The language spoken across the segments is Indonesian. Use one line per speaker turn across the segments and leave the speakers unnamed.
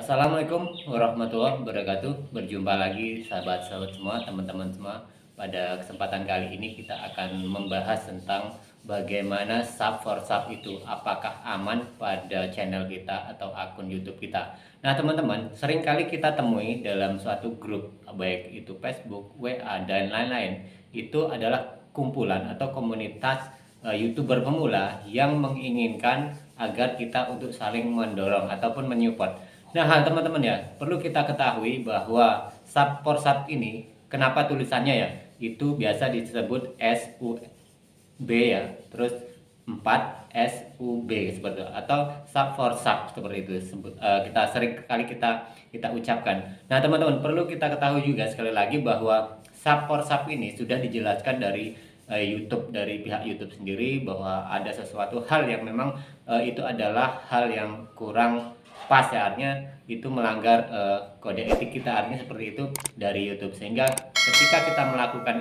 Assalamualaikum warahmatullahi wabarakatuh. Berjumpa lagi sahabat-sahabat semua, teman-teman semua. Pada kesempatan kali ini kita akan membahas tentang bagaimana sub for sub itu apakah aman pada channel kita atau akun YouTube kita. Nah, teman-teman, seringkali kita temui dalam suatu grup baik itu Facebook, WA dan lain-lain. Itu adalah kumpulan atau komunitas YouTuber pemula yang menginginkan agar kita untuk saling mendorong ataupun menyupport. Nah, teman-teman ya, perlu kita ketahui bahwa sub for sub ini, kenapa tulisannya ya, itu biasa disebut SUB ya, terus 4 SUB seperti itu, atau sub for sub seperti itu. Kita sering kali kita ucapkan. Nah, teman-teman perlu kita ketahui juga sekali lagi bahwa sub for sub ini sudah dijelaskan dari YouTube, dari pihak YouTube sendiri, bahwa ada sesuatu hal yang memang itu adalah hal yang kurang pas ya, artinya itu melanggar kode etik kita, artinya seperti itu dari YouTube, sehingga ketika kita melakukan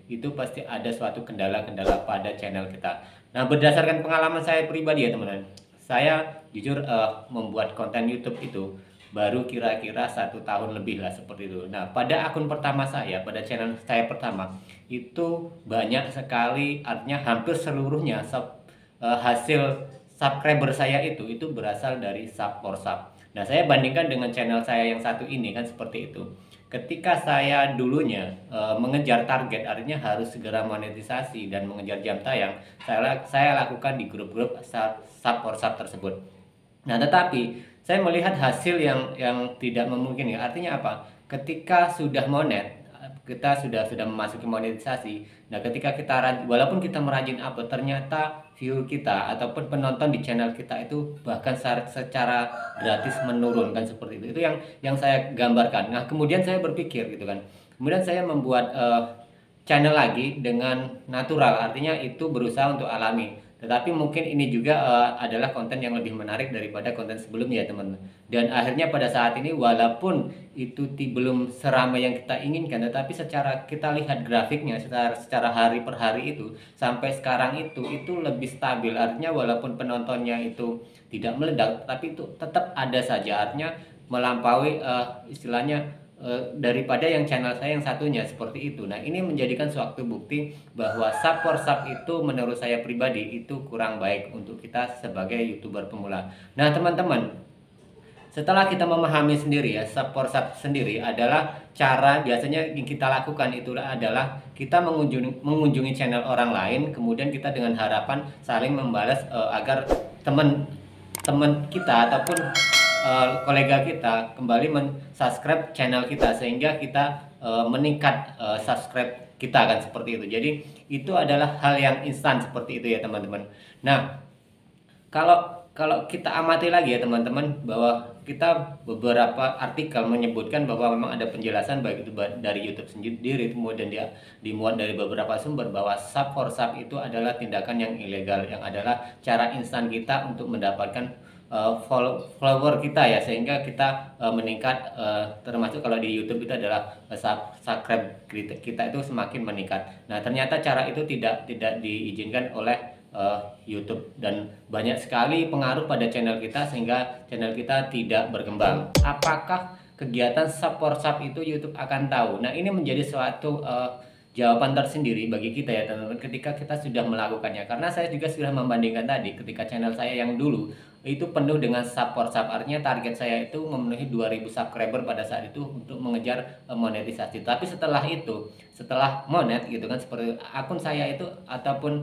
itu pasti ada suatu kendala-kendala pada channel kita. Nah, berdasarkan pengalaman saya pribadi ya teman-teman, saya jujur membuat konten YouTube itu baru kira-kira 1 tahun lebih lah seperti itu. Nah, pada akun pertama saya, pada channel saya pertama itu banyak sekali, artinya hampir seluruhnya hasil subscriber saya itu berasal dari sub for sub. Nah, saya bandingkan dengan channel saya yang satu ini kan seperti itu. Ketika saya dulunya mengejar target, artinya harus segera monetisasi dan mengejar jam tayang, saya lakukan di grup-grup sub for sub tersebut. Nah, tetapi saya melihat hasil yang tidak memungkinkan. Artinya apa? Ketika sudah monet, kita sudah memasuki monetisasi. Nah, ketika kita walaupun kita merajin upload, ternyata view kita ataupun penonton di channel kita itu bahkan secara gratis menurun kan seperti itu. Itu yang saya gambarkan. Nah, kemudian saya berpikir gitu kan. Kemudian saya membuat channel lagi dengan natural, artinya itu berusaha untuk alami. Tetapi mungkin ini juga adalah konten yang lebih menarik daripada konten sebelumnya teman-teman. Dan akhirnya pada saat ini walaupun itu belum seramai yang kita inginkan, tetapi secara kita lihat grafiknya secara hari per hari itu sampai sekarang itu lebih stabil. Artinya walaupun penontonnya itu tidak meledak, tapi itu tetap ada saja, artinya melampaui istilahnya daripada yang channel saya yang satunya seperti itu. Nah, ini menjadikan suatu bukti bahwa sub for sub itu menurut saya pribadi itu kurang baik untuk kita sebagai YouTuber pemula. Nah, teman-teman, setelah kita memahami sendiri ya, sub for sub sendiri adalah cara biasanya yang kita lakukan itu adalah kita mengunjungi channel orang lain, kemudian kita dengan harapan saling membalas agar teman kita ataupun kolega kita kembali subscribe channel kita, sehingga kita meningkat subscribe kita kan seperti itu. Jadi itu adalah hal yang instan seperti itu ya teman-teman. Nah, kalau kita amati lagi ya teman-teman, bahwa kita beberapa artikel menyebutkan bahwa memang ada penjelasan baik itu dari YouTube sendiri, kemudian dia dimuat dari beberapa sumber, bahwa sub for sub itu adalah tindakan yang ilegal, yang adalah cara instan kita untuk mendapatkan follower kita ya, sehingga kita meningkat, termasuk kalau di YouTube itu adalah subscribe kita itu semakin meningkat. Nah, ternyata cara itu tidak diizinkan oleh YouTube, dan banyak sekali pengaruh pada channel kita sehingga channel kita tidak berkembang. Apakah kegiatan sub for sub itu YouTube akan tahu? Nah, ini menjadi suatu jawaban tersendiri bagi kita ya teman-teman, ketika kita sudah melakukannya. Karena saya juga sudah membandingkan tadi, ketika channel saya yang dulu itu penuh dengan sub for sub, artinya target saya itu memenuhi 2000 subscriber pada saat itu untuk mengejar monetisasi. Tapi setelah itu, setelah monet gitu kan, seperti akun saya itu ataupun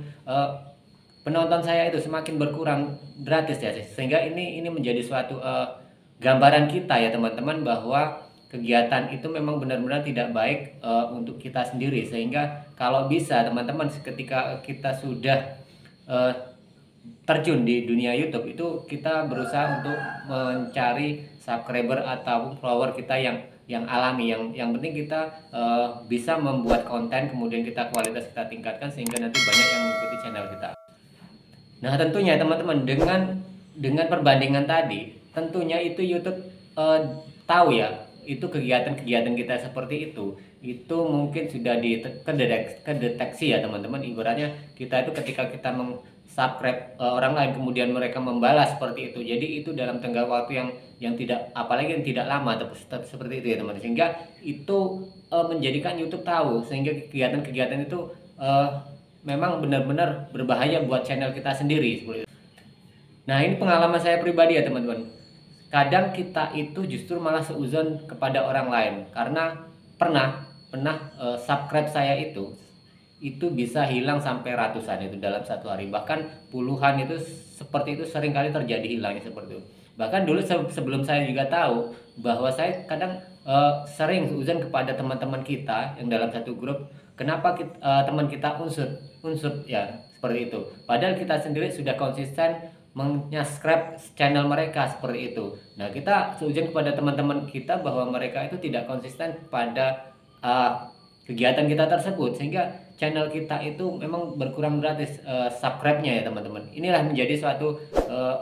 penonton saya itu semakin berkurang gratis ya, sehingga ini menjadi suatu gambaran kita ya teman-teman, bahwa kegiatan itu memang benar-benar tidak baik untuk kita sendiri. Sehingga kalau bisa teman-teman, ketika kita sudah terjun di dunia YouTube itu, kita berusaha untuk mencari subscriber atau follower kita yang alami, yang penting kita bisa membuat konten, kemudian kita kualitas kita tingkatkan sehingga nanti banyak yang mengikuti channel kita. Nah, tentunya teman-teman, dengan perbandingan tadi, tentunya itu YouTube tahu ya, itu kegiatan-kegiatan kita seperti itu mungkin sudah kedeteksi ya teman-teman. Ibaratnya kita itu ketika kita subscribe orang lain kemudian mereka membalas seperti itu. Jadi itu dalam tengah waktu yang tidak, apalagi yang tidak lama seperti itu ya teman. Sehingga itu menjadikan YouTube tahu, sehingga kegiatan-kegiatan itu memang benar-benar berbahaya buat channel kita sendiri seperti itu. Nah, ini pengalaman saya pribadi ya teman-teman. Kadang kita itu justru malah seuzon kepada orang lain, karena pernah subscribe saya itu bisa hilang sampai ratusan itu dalam satu hari, bahkan puluhan. Itu seperti itu sering kali terjadi hilangnya seperti itu. Bahkan dulu sebelum saya juga tahu bahwa saya kadang sering uzon kepada teman-teman kita yang dalam satu grup, kenapa teman kita unsur ya seperti itu, padahal kita sendiri sudah konsisten menyubscribe channel mereka seperti itu. Nah, kita seuzon kepada teman-teman kita bahwa mereka itu tidak konsisten pada kegiatan kita tersebut, sehingga channel kita itu memang berkurang gratis subscribe-nya ya teman-teman. Inilah menjadi suatu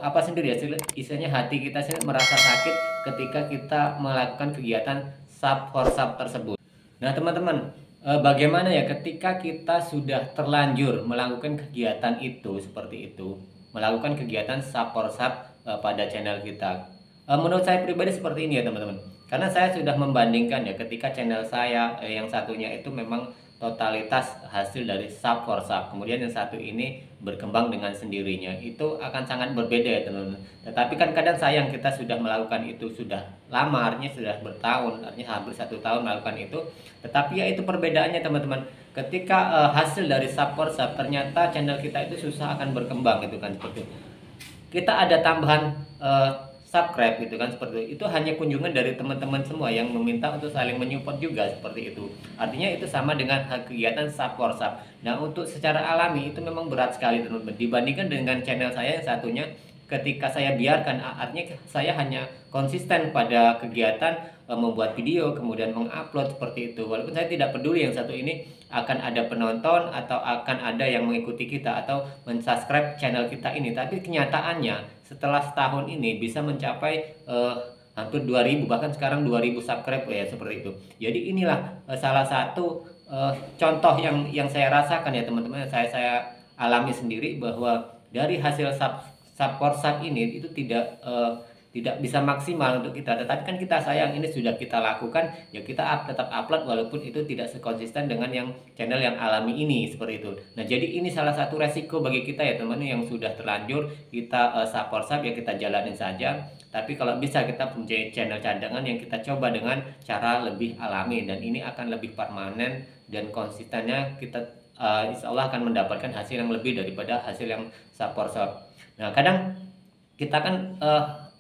apa sendiri ya, istilahnya hati kita sendiri merasa sakit ketika kita melakukan kegiatan sub for sub tersebut. Nah teman-teman, bagaimana ya ketika kita sudah terlanjur melakukan kegiatan itu seperti itu, melakukan kegiatan sub for sub pada channel kita. Menurut saya pribadi seperti ini ya teman-teman, karena saya sudah membandingkan ya, ketika channel saya yang satunya itu memang totalitas hasil dari sub for sub, kemudian yang satu ini berkembang dengan sendirinya, itu akan sangat berbeda ya teman-teman. Tetapi kan kadang sayang, kita sudah melakukan itu sudah lama, artinya sudah bertahun, artinya hampir 1 tahun melakukan itu, tetapi ya itu perbedaannya teman-teman. Ketika hasil dari sub for sub, ternyata channel kita itu susah akan berkembang gitu kan, seperti itu. Kita ada tambahan subscribe gitu kan, seperti itu hanya kunjungan dari teman-teman semua yang meminta untuk saling menyupport juga seperti itu. Artinya itu sama dengan kegiatan sub for sub. Nah, untuk secara alami itu memang berat sekali teman-teman dibandingkan dengan channel saya yang satunya. Ketika saya biarkan, artinya saya hanya konsisten pada kegiatan membuat video kemudian mengupload seperti itu, walaupun saya tidak peduli yang satu ini akan ada penonton atau akan ada yang mengikuti kita atau mensubscribe channel kita ini. Tapi kenyataannya setelah setahun ini bisa mencapai hampir 2000, bahkan sekarang 2000 subscribe ya seperti itu. Jadi inilah salah satu contoh yang saya rasakan ya teman-teman, saya alami sendiri, bahwa dari hasil sub for sub ini itu tidak bisa maksimal untuk kita. Tetapi kan kita sayang, ini sudah kita lakukan ya, kita tetap upload walaupun itu tidak sekonsisten dengan yang channel yang alami ini seperti itu. Nah, jadi ini salah satu resiko bagi kita ya teman-teman, yang sudah terlanjur kita sub for sub ya kita jalanin saja. Tapi kalau bisa kita punya channel cadangan yang kita coba dengan cara lebih alami, dan ini akan lebih permanen dan konsistennya kita insya Allah akan mendapatkan hasil yang lebih daripada hasil yang sub for sub. Nah, kadang kita kan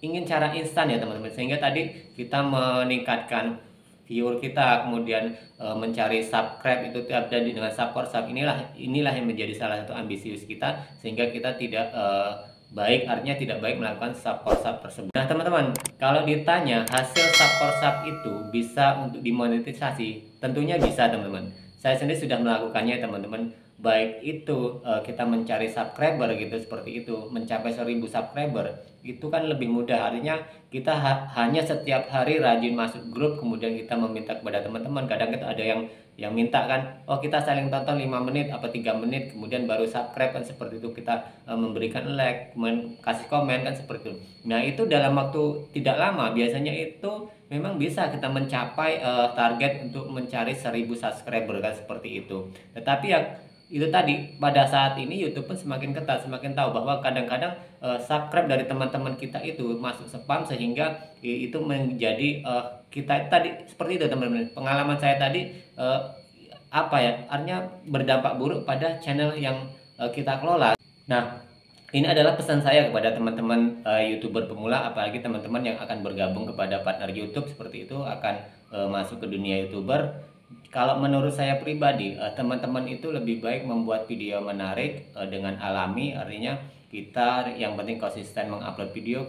ingin cara instan ya teman-teman, sehingga tadi kita meningkatkan viewer kita, kemudian mencari subscribe itu tiap hari dengan sub for sub. Inilah yang menjadi salah satu ambisius kita, sehingga kita tidak artinya tidak baik melakukan sub for sub tersebut. Nah teman-teman, kalau ditanya hasil sub for sub itu bisa untuk dimonetisasi, tentunya bisa teman-teman. Saya sendiri sudah melakukannya teman-teman. Baik itu kita mencari subscriber gitu, seperti itu, mencapai 1000 subscriber itu kan lebih mudah. Artinya kita hanya setiap hari rajin masuk grup, kemudian kita meminta kepada teman-teman. Kadang itu ada yang minta kan, oh kita saling tonton 5 menit apa 3 menit kemudian baru subscribe kan, seperti itu. Kita memberikan like, kasih komen kan, seperti itu. Nah, itu dalam waktu tidak lama biasanya itu memang bisa kita mencapai target untuk mencari 1000 subscriber kan, seperti itu. Tetapi ya itu tadi, pada saat ini YouTube pun semakin ketat, semakin tahu bahwa kadang-kadang subscribe dari teman-teman kita itu masuk spam, sehingga itu menjadi kita tadi seperti itu teman-teman. Pengalaman saya tadi apa ya, artinya berdampak buruk pada channel yang kita kelola. Nah, ini adalah pesan saya kepada teman-teman YouTuber pemula, apalagi teman-teman yang akan bergabung kepada partner YouTube seperti itu, akan masuk ke dunia YouTuber. Kalau menurut saya pribadi, teman-teman itu lebih baik membuat video menarik dengan alami. Artinya kita yang penting konsisten mengupload video,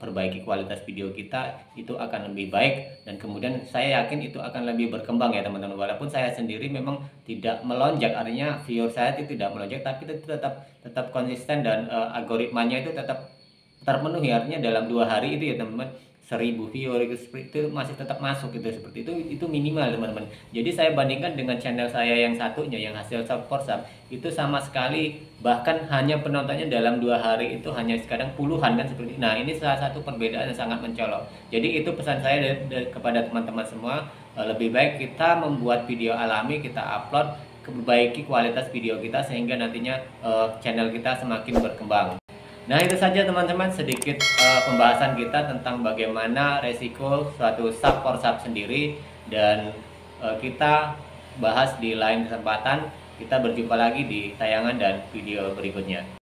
perbaiki kualitas video kita, itu akan lebih baik. Dan kemudian saya yakin itu akan lebih berkembang ya teman-teman. Walaupun saya sendiri memang tidak melonjak, artinya viewer saya itu tidak melonjak, tapi itu tetap konsisten dan algoritmanya itu tetap terpenuhi. Artinya dalam 2 hari itu ya teman-teman, 1000 viewer itu masih tetap masuk gitu, seperti itu minimal teman-teman. Jadi saya bandingkan dengan channel saya yang satunya yang hasil sub for sub itu sama sekali, bahkan hanya penontonnya dalam 2 hari itu hanya sekarang puluhan kan seperti. Nah ini salah satu perbedaan yang sangat mencolok. Jadi itu pesan saya kepada teman-teman semua, lebih baik kita membuat video alami, kita upload, perbaiki kualitas video kita sehingga nantinya channel kita semakin berkembang. Nah itu saja teman-teman, sedikit pembahasan kita tentang bagaimana resiko suatu sub for sub sendiri, dan kita bahas di lain kesempatan. Kita berjumpa lagi di tayangan dan video berikutnya.